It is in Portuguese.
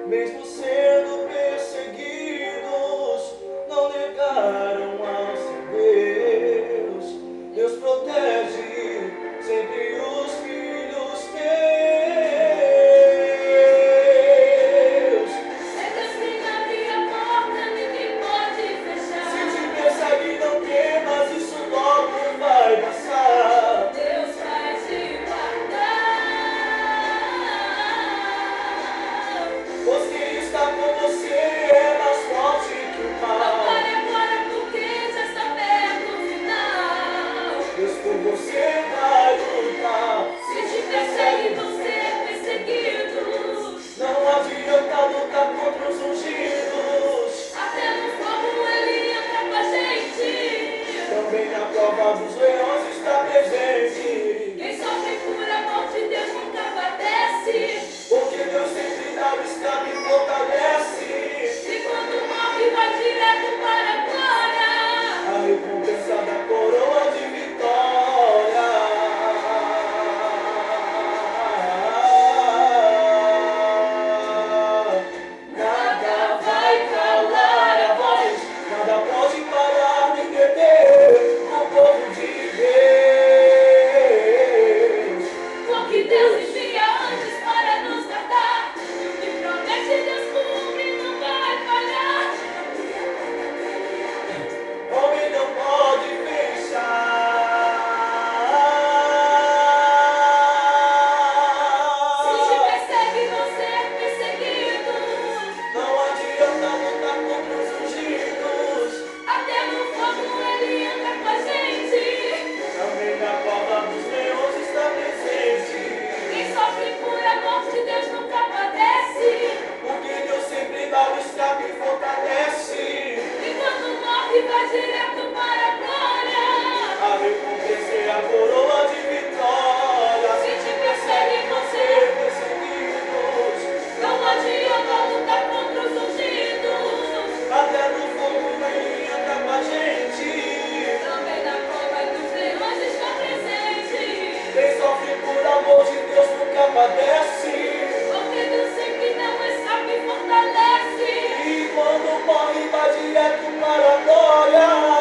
Mesmo sendo perseguidos, não negaram ao seu Deus. Deus protege sempre os filhos teus. É Deus quem abre a porta, ninguém pode fechar. Se te perseguir, não temas, isso logo vai passar. Deus vai te guardar. Pois quem está com você é mais forte que o Não mal. pare agora porque já está perto o final. Deus por você vai lutar. Se te persegue, você é perseguido. Não adianta lutar contra os ungidos. Até no fogo ele entra com a gente. Também na prova dos leões está presente. Quem sofre por amor de Deus nunca padece. Porque Deus sempre dá o escape e fortalece. E quando morre vai direto para a glória. A recompensa da coroa de vitória. Nada vai calar a voz, nada pode parar nem deter o povo de Deus. Porque Deus envia anjos para nos guardar. E o que promete Deus cumpre, não vai falhar. Homem não pode Se te fechar. persegue, você é perseguido. Não adianta lutar contra os ungidos. Até no fogo ele entra com a gente. Também na cova dos leões está presente. Quem sofre por amor de Deus nunca padece. Porque Deus sempre dá o escape e fortalece. E quando morre vai direto para a glória. A recompensa é a coroa de vitória. Se te persegue, você é perseguidos. Não adianta lutar contra os ungidos. Até no fogo ele anda com a gente. Também na cova dos leões está presente. Quem sofre por amor de Deus nunca padece. Porque Deus sempre dá um escape e fortalece. E quando morre vai direto para a glória.